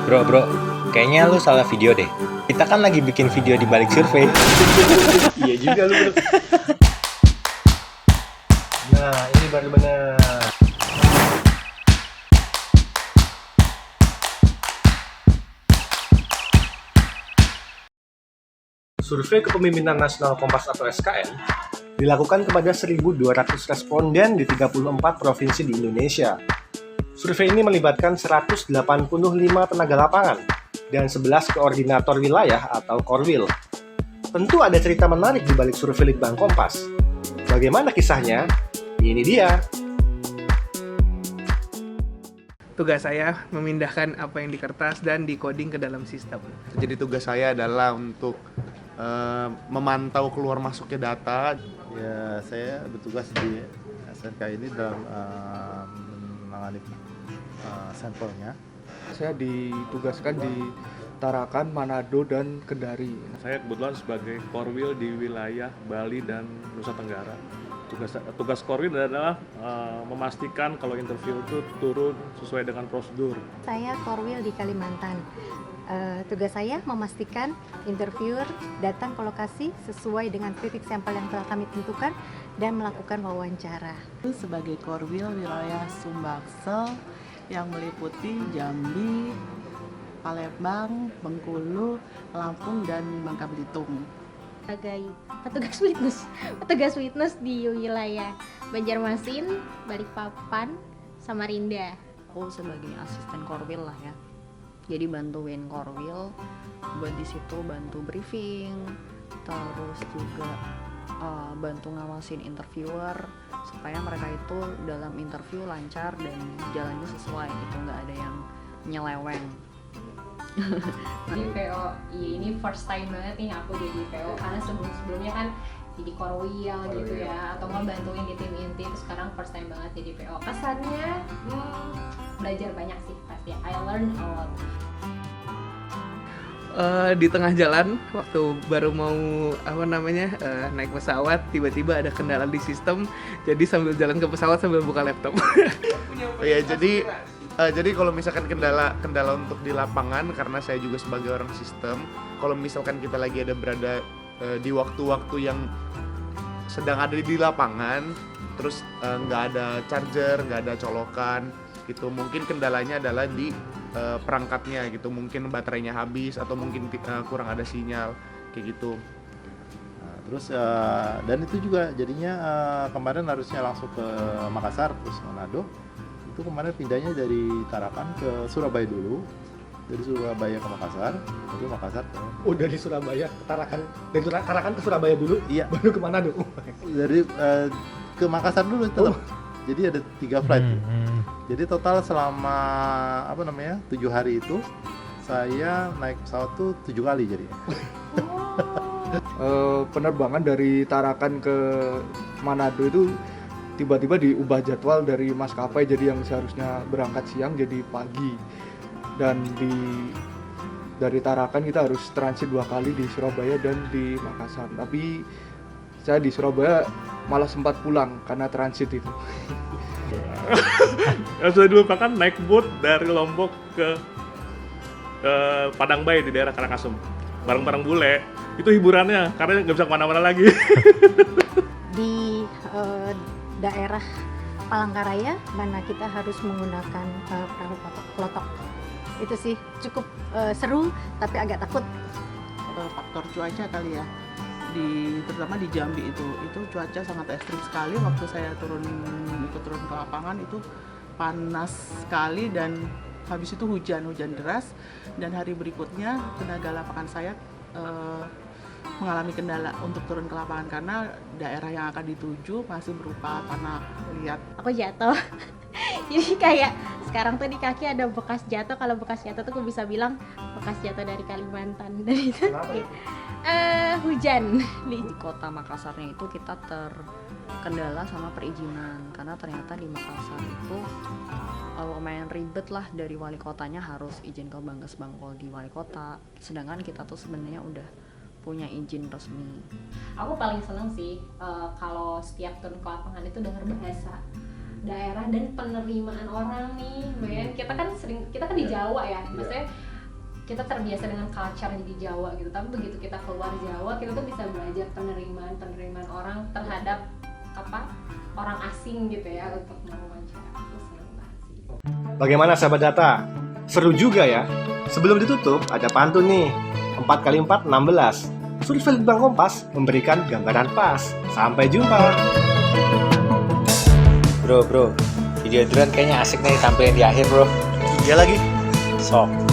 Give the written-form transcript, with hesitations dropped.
Bro, kayaknya lu salah video deh. Kita kan lagi bikin video di balik survei. Iya juga lu bro. Nah ini baru benar. Survei Kepemimpinan Nasional Kompas atau SKN dilakukan kepada 1.200 responden di 34 provinsi di Indonesia. Survei ini melibatkan 185 tenaga lapangan dan 11 koordinator wilayah atau Korwil. Tentu ada cerita menarik di balik survei Litbang Kompas. Bagaimana kisahnya? Ini dia. Tugas saya memindahkan apa yang di kertas dan di-coding ke dalam sistem. Jadi tugas saya adalah untuk memantau keluar masuknya data. Ya, saya bertugas di SNK ini dalam menangani sampelnya. Saya ditugaskan di Tarakan, Manado, dan Kendari. Saya kebetulan sebagai Korwil di wilayah Bali dan Nusa Tenggara. Tugas Korwil adalah memastikan kalau interview itu turun sesuai dengan prosedur. Saya Korwil di Kalimantan. Tugas saya memastikan interviewer datang ke lokasi sesuai dengan titik sampel yang telah kami tentukan dan melakukan wawancara. Sebagai Korwil wilayah Sumbaksel yang meliputi Jambi, Palembang, Bengkulu, Lampung, dan Bangka Belitung. Sebagai petugas witness di wilayah Banjarmasin, Balikpapan, Samarinda. Aku sebagai asisten Korwil lah ya. Jadi bantuin Korwil buat di situ bantu briefing, terus juga bantu ngawasin interviewer supaya mereka itu dalam interview lancar dan jalannya sesuai gitu, nggak ada yang nyeleweng. Di PO, iya ini first time banget nih aku jadi PO karena sebelumnya kan jadi Korwil gitu ya, atau nggak bantuin di tim inti, terus sekarang first time banget jadi PO. Kesannya belajar banyak sih pasti, I learn a lot. Di tengah jalan waktu baru mau naik pesawat, tiba-tiba ada kendala di sistem, jadi sambil jalan ke pesawat sambil buka laptop. Ya jadi kalau misalkan kendala untuk di lapangan, karena saya juga sebagai orang sistem, kalau misalkan kita lagi berada di waktu-waktu yang sedang ada di lapangan, terus nggak ada charger, nggak ada colokan gitu, mungkin kendalanya adalah di perangkatnya gitu, mungkin baterainya habis atau mungkin kurang ada sinyal kayak gitu. Nah, terus dan itu juga jadinya kemarin harusnya langsung ke Makassar terus Manado. Itu kemarin pindahnya dari Tarakan ke Surabaya dulu, dari Surabaya ke Makassar, lalu Makassar ke... Oh dari Surabaya ke Tarakan, dari Tarakan ke Surabaya dulu, iya, baru ke Manado. Dari ke Makassar dulu tetap. Jadi ada 3 flight. Jadi total selama 7 hari itu saya naik pesawat tuh 7 kali jadinya. Penerbangan dari Tarakan ke Manado itu tiba-tiba diubah jadwal dari maskapai, jadi yang seharusnya berangkat siang jadi pagi, dan dari Tarakan kita harus transit 2 kali di Surabaya dan di Makassar, tapi saya di Surabaya malah sempat pulang karena transit itu. Sudah dulu kan naik boat dari Lombok ke Padang Bay di daerah Karangasem, bareng-bareng bule, itu hiburannya karena nggak bisa kemana-mana lagi. Di daerah Palangkaraya, mana kita harus menggunakan perahu klotok. Itu sih cukup seru, tapi agak takut. Faktor cuaca kali ya, terutama di Jambi itu cuaca sangat ekstrim sekali. Waktu saya ikut turun ke lapangan itu panas sekali, dan habis itu hujan deras, dan hari berikutnya tenaga lapangan saya mengalami kendala untuk turun ke lapangan karena daerah yang akan dituju masih berupa tanah liat. Aku jatuh. Jadi kayak sekarang tuh di kaki ada bekas jatuh. Kalau bekas jatuh tuh aku bisa bilang bekas jatuh dari Kalimantan. Dan itu hujan. Di kota Makassarnya itu kita terkendala sama perizinan, karena ternyata di Makassar itu lumayan ribet lah, dari wali kotanya harus izin ke Bangkas Bangkol di wali kota, sedangkan kita tuh sebenarnya udah punya izin resmi. Aku paling seneng sih kalau setiap turun ke lapangan itu dengar bahasa daerah dan penerimaan orang nih, men. Kita kan di Jawa ya, maksudnya kita terbiasa dengan culture di Jawa gitu, tapi begitu kita keluar Jawa kita tuh bisa belajar penerimaan orang terhadap orang asing gitu ya untuk mewawancara. Aku senang banget sih. Bagaimana sahabat data? Seru juga ya. Sebelum ditutup ada pantun nih. 4x4 16. Survei Litbang Kompas memberikan gambaran pas. Sampai jumpa. Bro, video drone kayaknya asik nih tampilin di akhir bro. Iya lagi. Sok.